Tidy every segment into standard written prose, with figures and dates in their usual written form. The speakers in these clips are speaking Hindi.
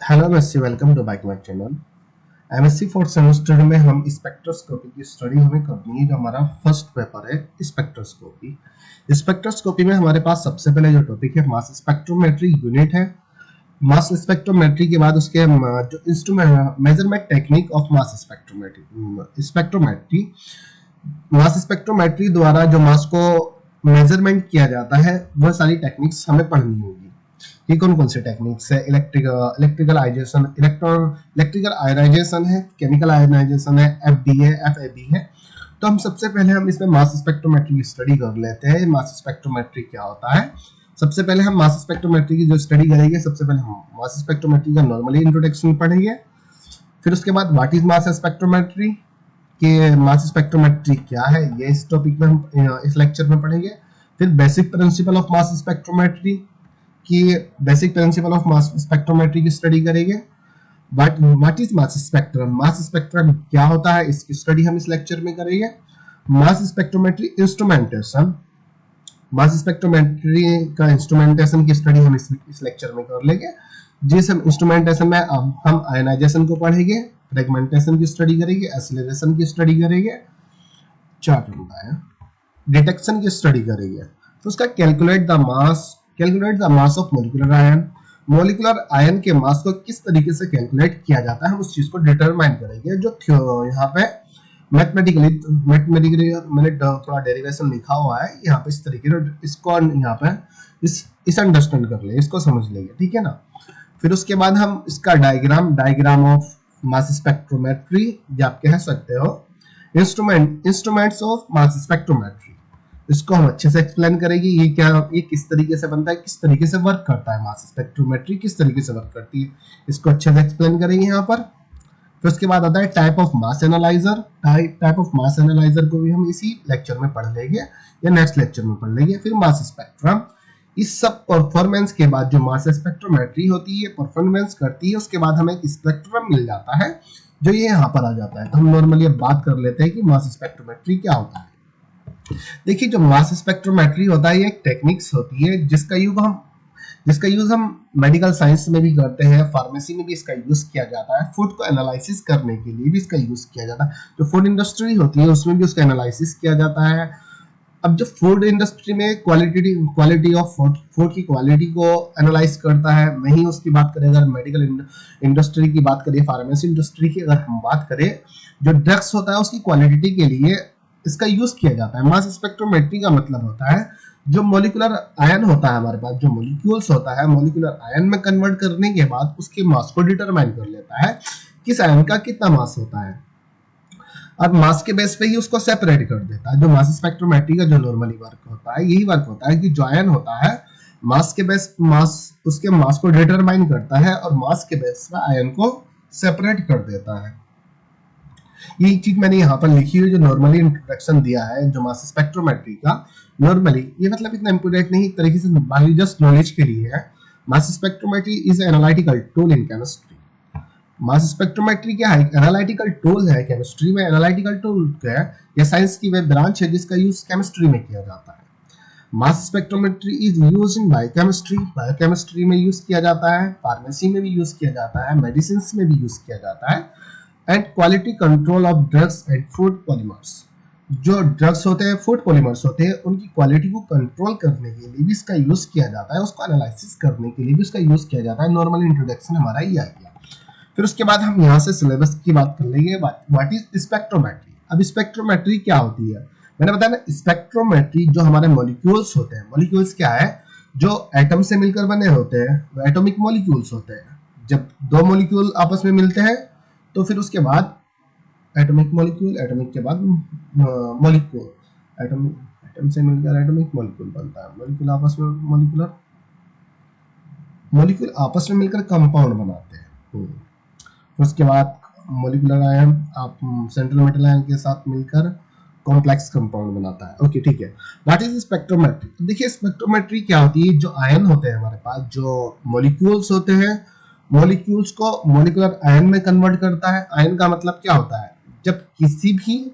Hello MSc, welcome to back my channel. MSc fourth semester में हम स्पेक्ट्रोस्कोपी की स्टडी हमें करनी है। जो हमारा फर्स्ट पेपर है स्पेक्ट्रोस्कोपी। स्पेक्ट्रोस्कोपी में हमारे पास सबसे पहले जो टॉपिक है मास स्पेक्ट्रोमेट्री यूनिट है। मास स्पेक्ट्रोमेट्री के बाद उसके जो instrument measurement technique of mass spectrometry mass spectrometry द्वारा जो मास को मेजरमेंट किया जाता है वह सारी टेक्निक्स हमें पढ़नी होगी। ये कौन कौन से टेक्निक्स है? इलेक्ट्रिकल आयनाइजेशन है, केमिकल आयनाइजेशन है, एफडी है, एफएबी है। तो हम सबसे पहले हम इसमें मास स्पेक्ट्रोमेट्री की स्टडी कर लेते हैं। मास स्पेक्ट्रोमेट्री क्या होता है? सबसे पहले हम मास स्पेक्ट्रोमेट्री की जो स्टडी करेंगे, सबसे पहले हम मास स्पेक्ट्रोमेट्री का नॉर्मली इंट्रोडक्शन पढ़ेंगे। फिर उसके बाद व्हाट इज मास स्पेक्ट्रोमेट्री, कि मास स्पेक्ट्रोमेट्री क्या है, ये इस टॉपिक में हम इस लेक्चर में पढ़ेंगे। फिर basic principle of mass spectrometry की basic principle of mass spectrometry की स्टडी करेंगे। But what is mass spectrum, mass spectrum क्या होता है, इसकी स्टडी हम इस लेक्चर में करेंगे। मास स्पेक्ट्रोमेट्री इंस्ट्रूमेंटेशन, मास स्पेक्ट्रोमेट्री का इंस्ट्रूमेंटेशन की स्टडी हम इस लेक्चर में कर लेंगे। जिस हम इंस्ट्रूमेंटेशन में हम आयनाइजेशन को पढ़ेंगे, फ्रेगमेंटेशन की स्टडी करेंगे, एक्सीलरेशन की स्टडी करेंगे, चार्ट बताया, डिटेक्शन की स्टडी करेंगे। तो उसका calculate the mass of molecular ion, molecular ion के मास को किस तरीके से कैलकुलेट किया जाता है, हम उस चीज को डिटरमाइन करेंगे। जो यहाँ पे मैथमेटिकली मैंने थोड़ा डेरिवेशन लिखा हुआ है यहाँ पे, इस तरीके से इसको यहाँ पे इस अंडरस्टैंड कर ले, इसको समझ लेंगे, ठीक है ना। फिर उसके बाद हम इसका डायग्राम ऑफ मास स्पेक्ट्रोमेट्री, या आप कह सकते हो इंस्ट्रूमेंट्स ऑफ मास स्पेक्ट्रोमेट्री, इसको हम अच्छे से एक्सप्लेन करेंगे। ये किस तरीके से बनता है, किस तरीके से वर्क करता है, मास स्पेक्ट्रोमेट्री किस तरीके से वर्क करती है, इसको अच्छे से एक्सप्लेन करेंगे यहाँ पर। फिर उसके बाद आता है type of mass analyser. Type of mass analyser को भी हम इसी लेक्चर में पढ़ लेंगे या नेक्स्ट लेक्चर में पढ़ लेंगे। फिर मास स्पेक्ट्रम, इस सब परफॉर्मेंस के बाद जो मास स्पेक्ट्रोमेट्री होती है परफॉर्मेंस करती है, उसके बाद हमें एक स्पेक्ट्रम मिल जाता है जो ये यहाँ पर आ जाता है। तो हम नॉर्मली अब बात कर लेते हैं कि मास स्पेक्ट्रोमेट्री क्या होता है। देखिए, जो मास स्पेक्ट्रोमेट्री होता है ये एक टेक्निक्स होती है जिसका यूज हम मेडिकल साइंस में भी करते हैं, फार्मेसी में भी इसका यूज किया जाता है, फूड को एनालिसिस करने के लिए भी इसका यूज किया जाता है। जो फूड इंडस्ट्री होती है उसमें भी उसका एनालिसिस किया जाता है। अब जो फूड इंडस्ट्री में क्वालिटी ऑफ फूड की क्वालिटी को एनालाइज करता है, वहीं उसकी बात करें अगर मेडिकल इंडस्ट्री की बात करें, फार्मेसी इंडस्ट्री की अगर हम बात करें, जो ड्रग्स होता है उसकी क्वालिटी के लिए इसका यूज किया जाता है। मास स्पेक्ट्रोमेट्री का मतलब होता है जो मोलिकुलर आयन होता है हमारे पास, जो मोलिक्यूल्स होता है, मोलिकुलर आयन में कन्वर्ट करने के बाद उसके मास को डिटरमाइन कर लेता है, किस आयन का कितना मास होता है, और मास के बेस पे ही उसको सेपरेट कर देता है। जो मास स्पेक्ट्रोमेट्री का जो नॉर्मली वर्क होता है, यही वर्क होता है कि जो आयन होता है मास के बेस उसके मास को डिटरमाइन करता है और मास के बेस पे आयन को सेपरेट कर देता है। ये चीज मैंने यहाँ पर लिखी हुई, जो नॉर्मली इंट्रोडक्शन दिया है जो मास स्पेक्ट्रोमेट्री का। नॉर्मली ये मतलब इतना इंपोर्टेंट नहीं, एक तरीके से जस्ट नॉलेज के लिए है। Mass spectrometry is analytical tool in chemistry. Mass spectrometry क्या है? एनालिटिकल टूल है केमिस्ट्री में। एनालिटिकल टूल क्या है? यह साइंस की वे ब्रांच है जिसका यूज केमिस्ट्री में किया जाता है। Mass spectrometry is used in biochemistry, biochemistry में यूज किया जाता है, फार्मेसी में भी यूज किया जाता है, मेडिसिन में भी यूज किया जाता है, and quality control of drugs and food polymers. जो ड्रग्स होते हैं, फूड पॉलीमर्स होते हैं, उनकी क्वालिटी को कंट्रोल करने के लिए भी इसका यूज किया जाता है, उसको एनालिसिस करने के लिए भी इसका यूज किया जाता है। नॉर्मल इंट्रोडक्शन हमारा ये आ गया। फिर उसके बाद हम यहाँ से सिलेबस की बात कर लेंगे। What is spectrometry. अब स्पेक्ट्रोमेट्री क्या होती है? मैंने बताया ना, स्पेक्ट्रोमेट्री जो हमारे मॉलिक्यूल्स होते हैं, मॉलिक्यूल्स क्या है? जो एटम से मिलकर बने होते हैं, वो एटॉमिक मॉलिक्यूल्स होते हैं। जब दो मॉलिक्यूल आपस में मिलते हैं तो फिर उसके बाद एटॉमिक मॉलिक्यूल, एटॉमिक के बाद मॉलिक्यूल, एटम से मिलकर एटॉमिक मॉलिक्यूल बनता है। मॉलिक्यूल आपस में मिलकर कंपाउंड बनाते हैं। उसके बाद मॉलिक्यूलर आयन आप सेंट्रल मेटल आयन के साथ मिलकर कॉम्प्लेक्स कंपाउंड बनाता है। ओके, ठीक है। What is spectrometry. देखिए, स्पेक्ट्रोमेट्री क्या होती है? जो आयन होते हैं हमारे पास, जो मॉलिक्यूल्स होते हैं, मॉलिक्यूल्स को मॉलिक्यूलर आयन में कन्वर्ट करता है। आयन का मतलब क्या होता है? जब किसी भी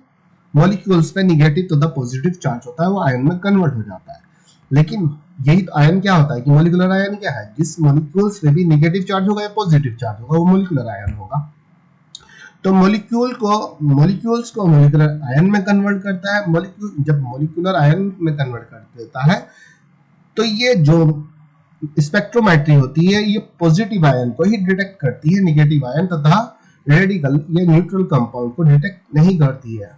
मॉलिक्यूल्स पे नेगेटिव तथा पॉजिटिव चार्ज होता है वो आयन में कन्वर्ट हो जाता है। लेकिन यही तो आयन क्या होता है कि मॉलिक्यूलर आयन क्या है, जिस मॉलिक्यूल्स में भी नेगेटिव चार्ज होगा या पॉजिटिव चार्ज होगा वो मॉलिक्यूलर आयन होगा। तो मॉलिक्यूल्स को मॉलिक्यूलर आयन में कन्वर्ट करता है। मॉलिक्यूल जब मॉलिक्यूलर आयन में कन्वर्ट कर देता है तो ये जो स्पेक्ट्रोमेट्री होती है ये पॉजिटिव आयन को ही डिटेक्ट करती है, नेगेटिव आयन तथा रेडिकल या न्यूट्रल कंपाउंड को डिटेक्ट नहीं करती है।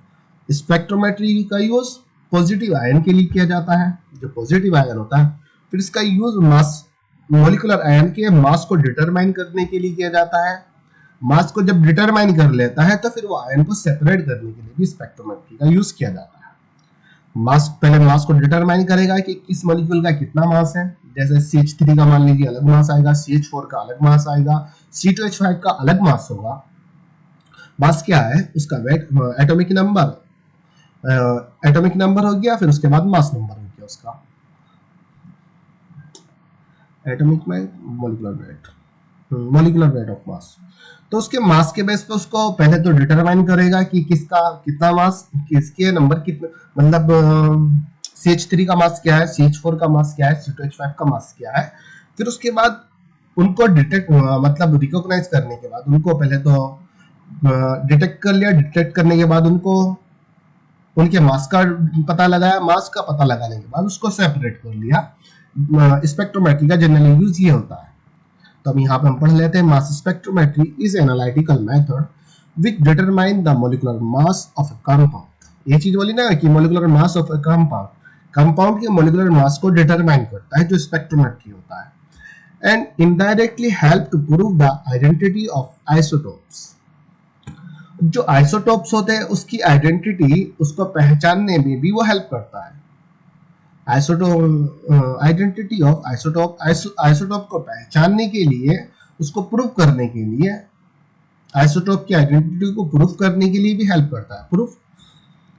स्पेक्ट्रोमेट्री का यूज पॉजिटिव आयन के लिए किया जाता है, जो पॉजिटिव आयन होता है। फिर इसका यूज मास मॉलिक्यूलर आयन के मास को डिटरमाइन करने के लिए किया जाता है। मास को जब डिटरमाइन कर लेता है तो फिर वो आयन को सेपरेट करने के लिए भी स्पेक्ट्रोमेट्री का यूज किया जाता है। पहले मास को डिटरमाइन करेगा कि किस मॉलिक्यूल का कितना मास है। जैसे CH3 का मान लीजिए अलग मास आएगा, CH4 का अलग मास आएगा, C2H5 का अलग मास होगा। मास क्या है, उसका वेट, एटॉमिक नंबर हो गया, फिर उसके बाद मास नंबर हो गया उसका, एटॉमिक में मॉलिक्यूलर वेट ऑफ मास। तो उसके मास के बेस पे उसको पहले तो डिटरमाइन करेगा कि किसका कितना मास, किसके नंबर कितने, मतलब CH3 का मास क्या है, CH4 का मास क्या है, C2H5 का मास क्या है। फिर उसके बाद उनको मतलब रिकॉग्नाइज करने के बाद उनको पहले तो डिटेक्ट कर लिया। डिटेक्ट करने के बाद उनको उनके मास का पता लगाया। मास का पता लगाने के बाद उसको सेपरेट कर लिया। स्पेक्ट्रोमेट्री का जनरली यूज ये होता है। तो अब यहाँ पे हम पढ़ लेते हैं, mass spectrometry is an analytical method which determine the molecular mass of a compound. ये चीज बोली ना कि molecular mass of a compound के मॉलिक्यूलर मास को डिटरमाइन करता है, जो स्पेक्ट्रोमेट्री होता है। And indirectly help to prove the identity of isotopes. जो आइसोटोप्स होते हैं उसकी आइडेंटिटी, उसको पहचानने में भी वो हेल्प करता है। आइडेंटिटी ऑफ आइसोटोप को पहचानने के लिए, उसको प्रूव करने के लिए, आइसोटोप की आइडेंटिटी को प्रूव करने के लिए भी हेल्प करता है, प्रूफ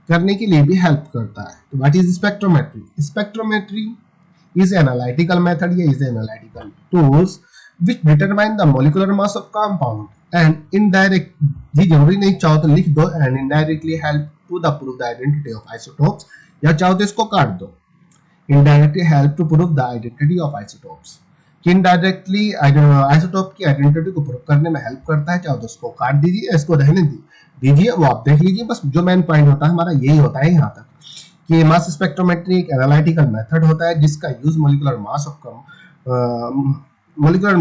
करने के लिए भी हेल्प करता है। तो what is spectrometry? Spectrometry is analytical method या is analytical tools which determine the molecular mass of compound and indirect, जी जरूरी नहीं, चाहो तो लिख दो, and indirectly help to the prove the identity of isotopes, या चाहो तो इसको काट दो, indirectly help to prove the identity of isotopes, कि इनडायरेक्टली आइसोटोप की आइडेंटिटी को प्रूव करने में हेल्प करता है। चाहो तो उसको काट दीजिए, इसको रहने दीजिए, वो आप देख लीजिए। बस जो मेन पॉइंट होता है हमारा यही होता है यहाँ तक, कि मास स्पेक्ट्रोमेट्री एक एनालिटिकल मेथड होता है जिसका use molecular mass of molecular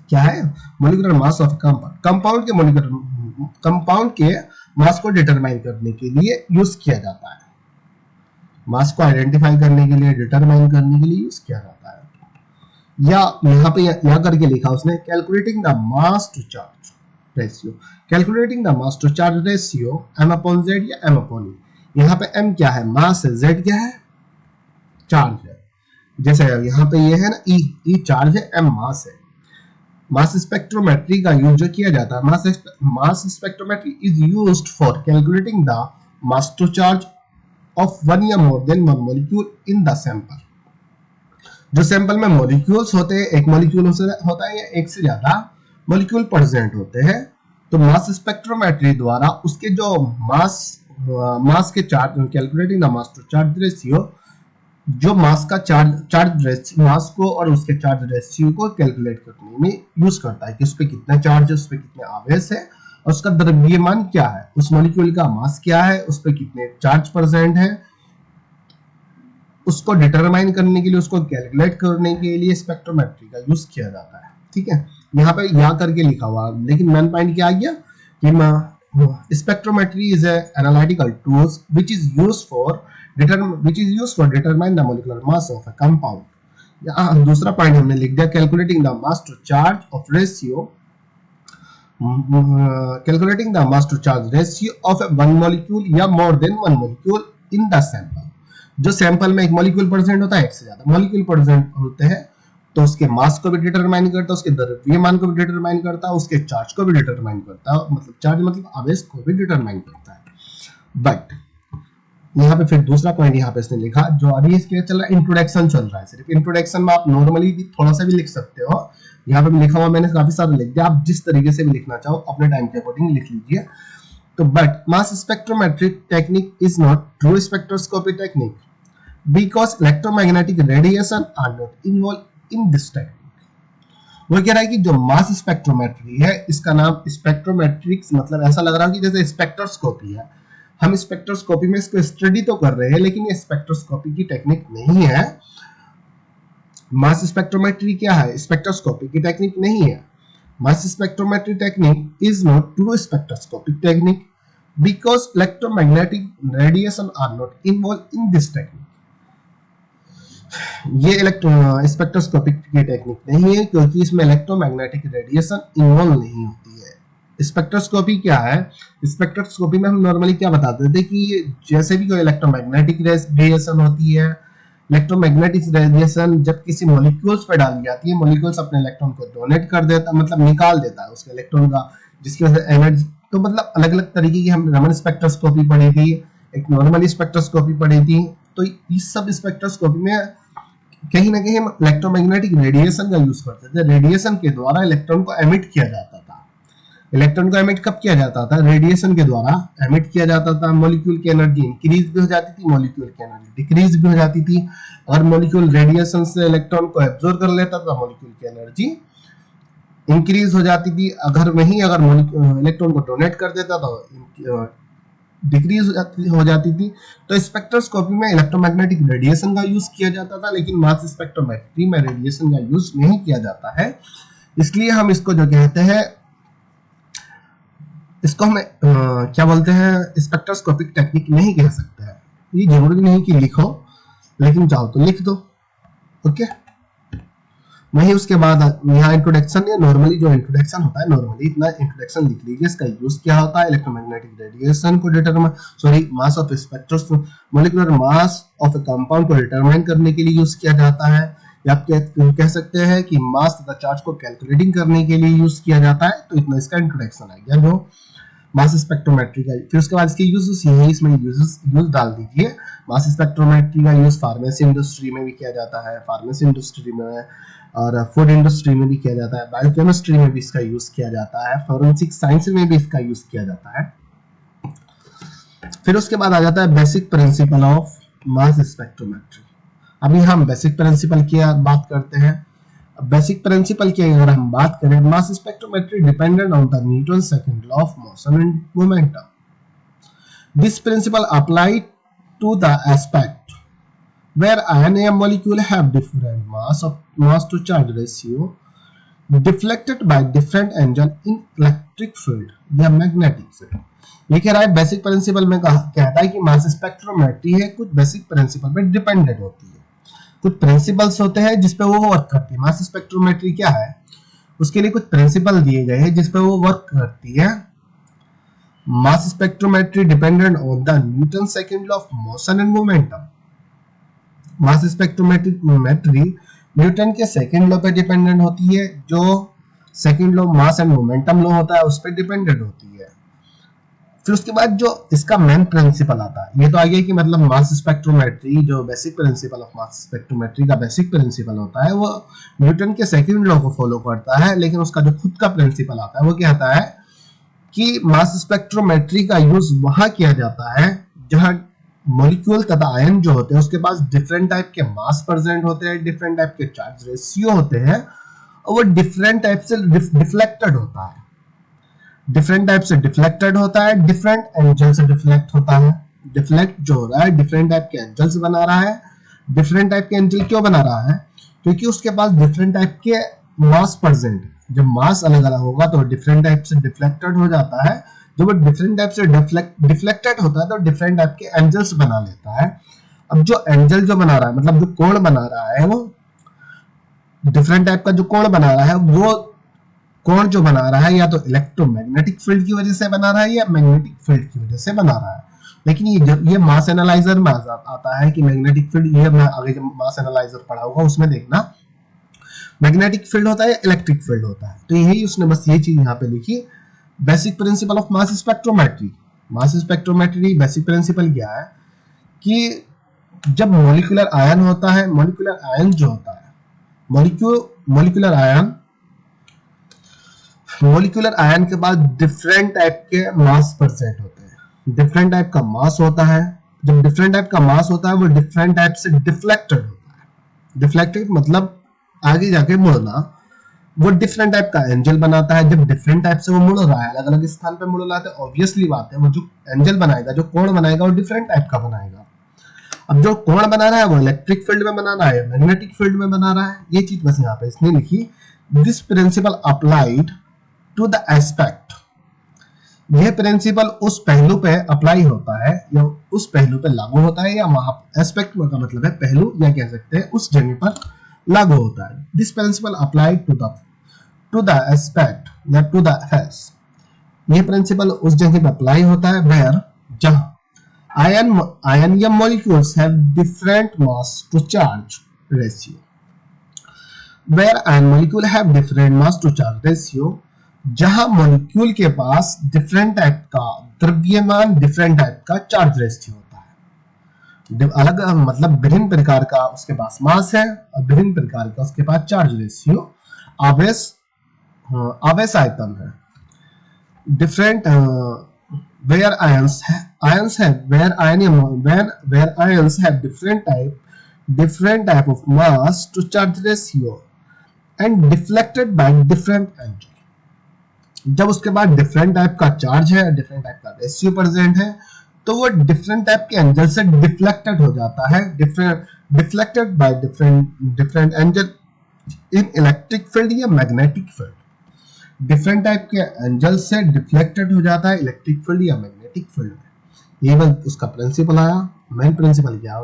क्या है, मॉलिक्यूलर मास ऑफ कंपाउंड के मास को डिटरमाइन करने के लिए यूज किया जाता है। मास को आइडेंटिफाई करने के लिए, डिटरमाइन करने के लिए यूज किया जाता है। या यहाँ पे यहाँ करके लिखा उसने, calculating the mass to charge ratio. Calculating the mass to charge ratio m/z या m/e। यहाँ पे m क्या है, मास है, z क्या है, चार्ज है। जैसे यहाँ पे ये है ना, e चार्ज है, m मास है। मास स्पेक्ट्रोमेट्री का यूज जो किया जाता है, mass spectrometry is used for calculating the mass to charge of one या more than one molecule in the sample। जो सैंपल में मॉलिक्यूल्स होते हैं, एक मॉलिक्यूल होता है या एक से ज्यादा मॉलिक्यूल प्रेजेंट होते हैं, तो मास स्पेक्ट्रोमेट्री द्वारा उसके जो मास के charge, calculating the mass to charge ratio, जो मास का चार्ज रेशियो, मास को और उसके चार्ज रेशियो को कैलकुलेट करने में यूज करता है कि उस पे कितना चार्ज है, उस पे कितने आवेश है, और उसका द्रव्यमान क्या है, उस मॉलिक्यूल का मास क्या है, उस पे कितने चार्ज प्रेजेंट है, उसको डिटरमाइन करने के लिए, उसको कैलकुलेट करने के लिए स्पेक्ट्रोमेट्री का यूज किया जाता है। ठीक है, यहाँ पे यहाँ करके लिखा हुआ, लेकिन मेन पॉइंट क्या आ गया कि spectrometry is analytical tools which is used for determine the molecular mass of a compound. यहाँ दूसरा पॉइंट हमने लिख दिया, calculating the mass to charge of ratio, calculating the mass to charge ratio of one molecule या more than one molecule in the sample. जो सैंपल में एक मॉलिक्यूल प्रेजेंट होता है, एक से ज्यादा मॉलिक्यूल प्रेजेंट होते हैं, तो उसके मास को भी डिटरमाइन करता है, उसके द्रव्यमान को भी डिटरमाइन करता है, उसके चार्ज को भी डिटरमाइन करता है, मतलब चार्ज मतलब आवेश को भी डिटरमाइन करता है। बट यहाँ पे फिर दूसरा पॉइंट यहाँ पे इसने लिखा, जो अभी इसके चल रहा है, इंट्रोडक्शन चल रहा है। सिर्फ इंट्रोडक्शन में आप नॉर्मली भी थोड़ा सा भी लिख सकते हो, यहाँ पे भी लिखा हुआ मैंने काफी सारा लिख दिया, आप जिस तरीके से भी लिखना चाहो अपने टाइम के अकॉर्डिंग लिख लीजिए। तो but mass spectrometric technique is not true spectroscopy technique. Because electromagnetic radiation are not involve in this technique. वो कह रहा है कि जो मास स्पेक्ट्रोमेट्री है, इसका नाम स्पेक्ट्रोमेट्रिक्स, मतलब ऐसा लग रहा है कि जैसे स्पेक्ट्रोस्कोपी है। हम स्पेक्ट्रोस्कोपी में इसको स्टडी तो कर रहे हैं, लेकिन ये स्पेक्ट्रोस्कोपी की टेक्निक नहीं है। मास स्पेक्ट्रोमेट्री क्या है? स्पेक्ट्रोस्कोपी की टेक्निक नहीं है। Mass spectrometry technique is not true spectroscopic technique because electromagnetic radiation are not involve in this technique. ये स्पेक्ट्रोस्कोपिक की टेक्निक नहीं है, क्योंकि इसमें इलेक्ट्रोमैग्नेटिक रेडिएशन इन्वॉल्व नहीं होती है। स्पेक्ट्रोस्कोपी क्या है? स्पेक्ट्रोस्कोपी में हम नॉर्मली क्या बताते थे कि जैसे भी कोई इलेक्ट्रोमैग्नेटिक रेडिएशन होती है, इलेक्ट्रोमैग्नेटिक रेडिएशन जब किसी मॉलिक्यूल्स पे डाली जाती है, मॉलिक्यूल्स अपने इलेक्ट्रॉन को डोनेट कर देता, मतलब निकाल देता है उसके इलेक्ट्रॉन का, जिसकी वजह से एनर्जी, तो मतलब अलग अलग तरीके की हम रमन स्पेक्ट्रोस्कोपी पढ़ी थी, एक नॉर्मल स्पेक्ट्रोस्कोपी पढ़ी थी। तो इस सब स्पेक्ट्रोस्कोपी में कहीं ना कहीं हम इलेक्ट्रोमैग्नेटिक रेडिएशन का यूज करते थे। रेडिएशन के द्वारा इलेक्ट्रॉन को एमिट किया जाता था। इलेक्ट्रॉन को एमिट कब किया जाता था? रेडिएशन के द्वारा एमिट किया जाता था। मॉलिक्यूल की एनर्जी इंक्रीज भी हो जाती थी, मॉलिक्यूल की एनर्जी डिक्रीज भी हो जाती थी। और मॉलिक्यूल रेडिएशन से इलेक्ट्रॉन को एब्जॉर्ब कर लेता था, मॉलिक्यूल की एनर्जी इंक्रीज हो जाती थी। अगर इलेक्ट्रॉन को डोनेट कर देता तो डिक्रीज हो जाती थी। तो स्पेक्ट्रोस्कोपी में इलेक्ट्रोमैग्नेटिक रेडिएशन का यूज किया जाता था, लेकिन मास स्पेक्ट्रोमेट्री में रेडिएशन का यूज नहीं किया जाता है। इसलिए हम इसको जो कहते हैं, इसको हम क्या बोलते हैं, स्पेक्ट्रोस्कोपिक टेक्निक नहीं कह सकते हैं। ये जरूरी नहीं कि लिखो, लेकिन चाहो तो लिख दो। ओके, वही उसके बाद यहाँ इंट्रोडक्शन है। नॉर्मली जो इंट्रोडक्शन होता है, नॉर्मली इतना इंट्रोडक्शन लिख लीजिए। इसका यूज क्या होता है? इलेक्ट्रोमैग्नेटिक रेडिएशन को determine mass of molecular mass of A compound को डिटरमाइन करने के लिए यूज किया जाता है। या आप कह सकते हैं कि मास तथा चार्ज को कैलकुलेटिंग करने के लिए यूज किया जाता है। तो इतना इसका इंट्रोडक्शन आ गया जो मास स्पेक्ट्रोमेट्री का। फिर उसके बाद इसके यूजेस यही, इसमें यूज डाल दीजिए। मास स्पेक्ट्रोमेट्री का यूज फार्मेसी इंडस्ट्री में भी किया जाता है, फार्मेसी इंडस्ट्री में और फूड इंडस्ट्री में भी किया जाता है, बायोकेमिस्ट्री में भी इसका यूज किया जाता है, फोरेंसिक साइंस में भी इसका यूज किया जाता है। फिर उसके बाद आ जाता है basic principle of mass spectrometry. अभी हम बेसिक प्रिंसिपल की बात करते हैं। बेसिक प्रिंसिपल की अगर हम बात करें, mass spectrometry dependent on the Newton second law of motion and momentum. This principle apply to the aspect where ion and molecule have different mass to charge ratio deflected by different angle in electric field या magnetic field। ये कह रहा है बेसिक प्रिंसिपल में कहता है कि मास स्पेक्ट्रोमेट्री है कुछ बेसिक प्रिंसिपल पे डिपेंडेंट होती है। कुछ प्रिंसिपल्स होते हैं जिस पे वो वर्क करती है। मास स्पेक्ट्रोमेट्री क्या है? उसके लिए कुछ प्रिंसिपल दिए गए हैं जिस पे वो वर्क करती है। Mass spectrometry dependent on the Newton second law of motion and momentum. Mass spectrometry Newton के सेकंड लॉ पे डिपेंडेंट होती है, जो second law mass and momentum law होता है उस पे डिपेंडेंट होती है। फिर उसके बाद जो इसका मेन प्रिंसिपल आता है, ये तो आ गया कि मतलब मास स्पेक्ट्रोमेट्री जो basic principle of mass spectrometry का बेसिक प्रिंसिपल होता है वो न्यूटन के सेकंड लॉ को फॉलो करता है। लेकिन उसका जो खुद का प्रिंसिपल आता है वो क्या आता है कि मास स्पेक्ट्रोमेट्री का यूज वहां किया जाता है जहां मॉलिक्यूल तथा आयन जो होते हैं उसके पास डिफरेंट टाइप के मास प्रेजेंट होते हैं, डिफरेंट टाइप के चार्ज रेशियो होते हैं और वो डिफरेंट टाइप से डिफ्लेक्टेड होता है। डिफरेंट टाइप से डिफ्लेक्टेड होता है, डिफरेंट एंगल से डिफ्लेक्ट होता है। डिफ्लेक्ट जो हो रहा है डिफरेंट टाइप के एंगल से बना रहा है। डिफरेंट टाइप के एंगल क्यों बना रहा है? क्योंकि उसके पास डिफरेंट टाइप के मास प्रेजेंट है। जब मास अलग अलग होगा तो डिफरेंट टाइप से डिफ्लेक्टेड हो जाता है। जब वो डिफरेंट टाइप से डिफ्लेक्टेड होता है तो डिफरेंट टाइप के एंगल्स बना लेता है। अब जो एंगल जो बना रहा है, मतलब जो कोण बना रहा है, वो डिफरेंट टाइप का जो कोण बना रहा है, वो कोण जो बना रहा है या तो इलेक्ट्रोमैग्नेटिक फील्ड की वजह से बना रहा है या मैग्नेटिक फील्ड की वजह से बना रहा है। लेकिन ये मास एनालाइजर में आता है कि मैग्नेटिक फील्ड, ये मैं आगे जब मास एनालाइजर पढ़ा होगा उसमें देखना, मैग्नेटिक फील्ड होता है या इलेक्ट्रिक फील्ड होता है। तो यही उसने बस ये चीज यहाँ पे लिखी, basic principle of mass spectrometry. Mass spectrometry basic principle क्या है कि जब मॉलिक्यूलर आयन होता है, मॉलिक्यूलर आयन जो होता है, मॉलिक्यूलर आयन के बाद डिफरेंट टाइप के मास प्रेजेंट होते हैं। डिफरेंट टाइप का मास होता है, जब डिफरेंट टाइप का मास होता है वो डिफरेंट टाइप से डिफ्लेक्टेड होता है। डिफ्लेक्टेड मतलब आगे जाके मुड़ना। वो डिफरेंट टाइप का एंगल बनाता है। जब डिफरेंट टाइप से वो मुड़ रहा है, अलग अलग स्थान पे मुड़ रहा है, तो ऑब्वियसली बात है वो जो एंगल बनाएगा, जो कोण बनाएगा, वो डिफरेंट टाइप का बनाएगा। अब जो कोण बना रहा है वो इलेक्ट्रिक फील्ड में बना रहा है, मैग्नेटिक फील्ड में बना रहा है, ये चीज बस यहाँ पे इसने लिखी। This principle applied to the aspect, यह प्रिंसिपल उस पहलू पे अप्लाई होता है या उस पहलू पे लागू होता है, या वहां एस्पेक्ट का मतलब है पहलू, या कह सकते हैं उस जगह पर लागू होता है। This principle applied to the aspect या टू द फेस, ये प्रिंसिपल उस जगह पे अप्लाई होता है वेयर, जहां ion या molecules have different mass to charge ratio, where ion molecule have different mass to charge ratio, जहां मॉलिक्यूल के पास डिफरेंट टाइप का द्रव्यमान, डिफरेंट टाइप का चार्ज रेशियो होता है। अलग मतलब विभिन्न प्रकार का उसके पास मास है और विभिन्न प्रकार का उसके पास चार्ज रेशियो, आवेश आयतन है। Different where ions have different type of mass to charge ratio and deflected by different angle, जब उसके बाद डिफरेंट टाइप का चार्ज है, डिफरेंट टाइप का रेशियो प्रेजेंट है, तो वो डिफरेंट टाइप के एंगल से डिफ्लेक्टेड हो जाता है, deflected by different angle in electric field या मैग्नेटिक फील्ड। डिफरेंट टाइप के एंगल से डिफ्लेक्टेड हो जाता है इलेक्ट्रिक फील्ड या मैग्नेटिक फील्ड में। ये बस उसका प्रिंसिपल आया। मेन प्रिंसिपल क्या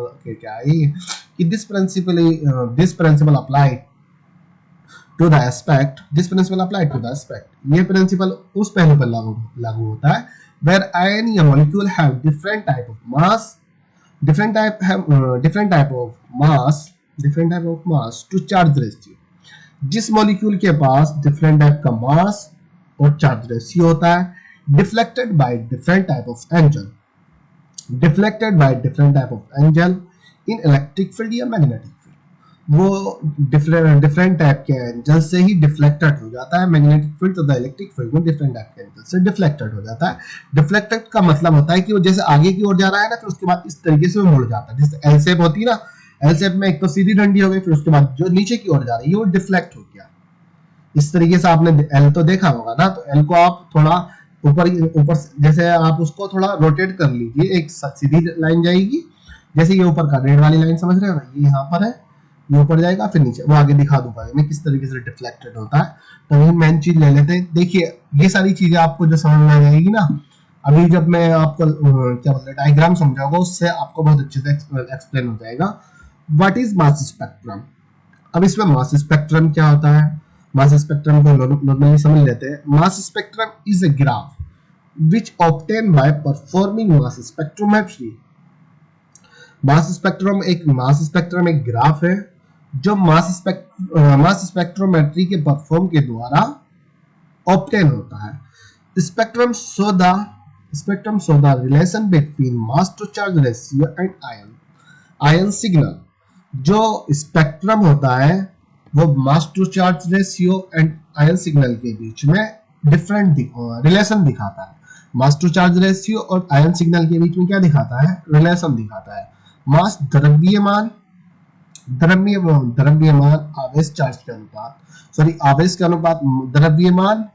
है कि this principle applied to the aspect, this principle applied to the aspect, ये प्रिंसिपल उस पहलू पर लागू होता है वेयर आयन या molecule have different type of mass to charge ratio, जिस मॉलिक्यूल के पास डिफरेंट टाइप का मास और चार्ज रेशियो होता है, deflected by different type of angle in electric field या मैग्नेटिक फील्ड। वो डिफरेंट टाइप के एंगल से ही डिफ्लेक्टेड हो जाता है। मैग्नेटिक फील्ड तथा इलेक्ट्रिक फील्ड में डिफरेंट टाइप के एंगल से डिफ्लेक्टेड हो जाता है। डिफ्लेक्टेड का मतलब होता है कि वो जैसे आगे की ओर जा रहा है ना, फिर उसके बाद इस तरीके से वो मुड़ जाता है। जैसे एल शेप होती है ना, एल शेप में एक तो सीधी डंडी हो गई, फिर उसके बाद जो नीचे की ओर जा रही है वो डिफ्लेक्ट हो गया। इस तरीके से आपने एल तो देखा होगा ना, तो एल को आप थोड़ा ऊपर जैसे आप उसको थोड़ा रोटेट कर लीजिए, एक सीधी लाइन जाएगी, जैसे ये ऊपर का रेड वाली लाइन समझ रहे हो ना, ये यहाँ पर है, ये ऊपर जाएगा फिर नीचे, वो आगे दिखा दूंगा मैं किस तरीके से डिफ्लेक्टेड होता है। तो ये मेन चीज ले लेते हैं। देखिए ये सारी चीजें आपको जो समझ में आ जाएगी ना, अभी जब मैं आपको क्या बोलते हैं डायग्राम समझाऊंगा, उससे आपको बहुत अच्छे से एक्सप्लेन हो जाएगा। What is mass spectrum. अब इसमें मास स्पेक्ट्रम क्या होता है, मास स्पेक्ट्रम को नॉर्मली समझ लेते हैं। Mass spectrum is a graph which obtained by performing mass spectrometry। Mass spectrum एक ग्राफ है जो मास स्पेक्ट्रोमेट्री के परफॉर्म के द्वारा ऑब्टेन होता है। Spectrum show the relation between mass to charge ratio and ion signal. जो स्पेक्ट्रम होता है वो mass to charge ratio and ion signal के बीच में डिफरेंट रिलेशन दिखाता है। मास टू चार्ज रेशियो और आयन सिग्नल के बीच में क्या दिखाता है, रिलेशन दिखाता है। मास द्रव्यमान आवेश चार्ज के अनुपात, आवेश के अनुपात, द्रव्यमान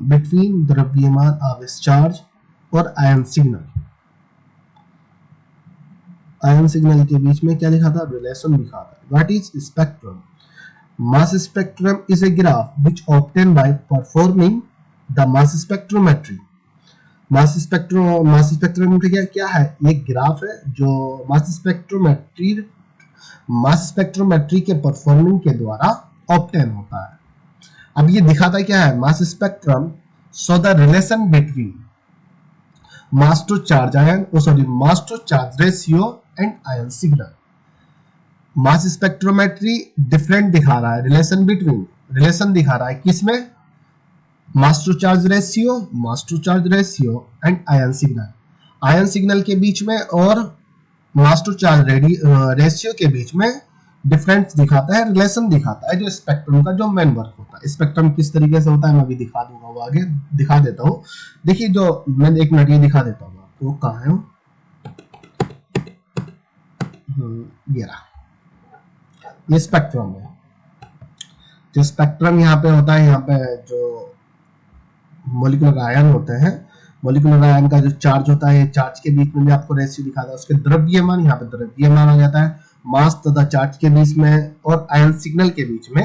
बिटवीन द्रव्यमान आवेश चार्ज और आयन सिग्नल के बीच में क्या दिखाता है, रिलेशन दिखाता है। What is spectrum. Mass spectrum is a graph which obtain by performing the mass spectrometry. Mass spectrometry क्या है, ये ग्राफ है जो मास स्पेक्ट्रोमेट्री के परफॉर्मिंग के द्वारा ऑब्टेन होता है। अब ये दिखाता क्या है, mass spectrum so the relation between mass to charge ratio and ion signal. Mass spectrometry different दिखा रहा है, रिलेशन दिखा रहा है किसमें, mass to charge ratio and ion signal के बीच में, और मास टू चार्ज रेशियो के बीच में डिफरेंस दिखाता है, रिलेशन दिखाता है, जो स्पेक्ट्रम का जो मेन वर्क होता है। स्पेक्ट्रम किस तरीके से होता है मैं अभी दिखा दूंगा, वो आगे दिखा देता हूँ। देखिए जो मैं एक मिनट ये दिखा देता हूँ वो कहाँ है? ये रहा, ये स्पेक्ट्रम है। जो स्पेक्ट्रम यहाँ पे होता है, यहाँ पे जो मॉलिक्यूलर आयन होते हैं, मॉलिक्यूलर आयन का जो चार्ज होता है, चार्ज के बीच में भी आपको रेशियो दिखाता है, उसके द्रव्यमान, यहाँ पे द्रव्यमान आ जाता है, मास तथा चार्ज के बीच में और आयन सिग्नल के बीच में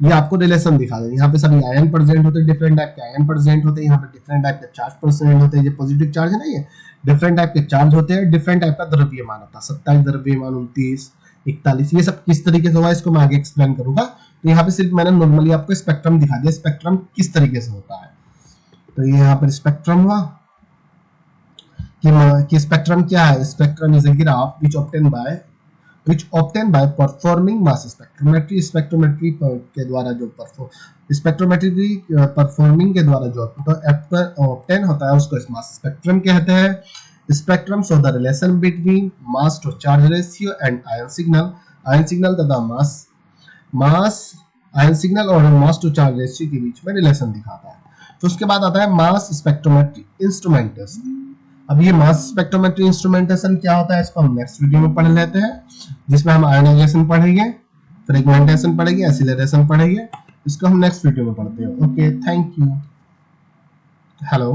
ये आपको रिलेशन दिखा देगा। यहाँ पे सभी आयन प्रेजेंट होते हैं, डिफरेंट टाइप के आयन प्रेजेंट होते हैं, यहाँ पे डिफरेंट टाइप के चार्ज प्रेजेंट होते हैं। ये पॉजिटिव चार्ज है ना, ये डिफरेंट टाइप के चार्ज होते हैं, डिफरेंट टाइप का द्रव्यमान होता है, 27 द्रव्यमान, 29, 41, ये सब किस तरीके से हुआ इसको मैं आगे एक्सप्लेन करूंगा। तो यहाँ पे सिर्फ मैंने नॉर्मली आपको स्पेक्ट्रम दिखा दिया, स्पेक्ट्रम किस तरीके से होता है। तो ये यहाँ पर स्पेक्ट्रम हुआ कि स्पेक्ट्रम क्या है। Spectrum is a graph which obtained by performing mass spectrometry। Spectrometry के द्वारा जो स्पेक्ट्रोमेट्री परफॉर्मिंग के द्वारा जो ऑब्टेन होता है उसको मास स्पेक्ट्रम कहते हैं। Spectrum show the relation between mass to charge ratio and ion signal तथा आयन सिग्नल और मास टू चार्ज रेशियो के बीच में रिलेशन दिखाता है। तो उसके बाद आता है मास स्पेक्ट्रोमेट्री इंस्ट्रूमेंटेशन। अब ये मास स्पेक्ट्रोमेट्री इंस्ट्रूमेंटेशन क्या होता है इसको हम नेक्स्ट वीडियो में पढ़ लेते हैं, जिसमें हम आयोनाइजेशन पढ़ेंगे, फ्रेगमेंटेशन पढ़ेंगे, एक्सीलरेशन पढ़ेंगे। इसको हम नेक्स्ट वीडियो में पढ़ते हैं। Okay, thank you. हेलो।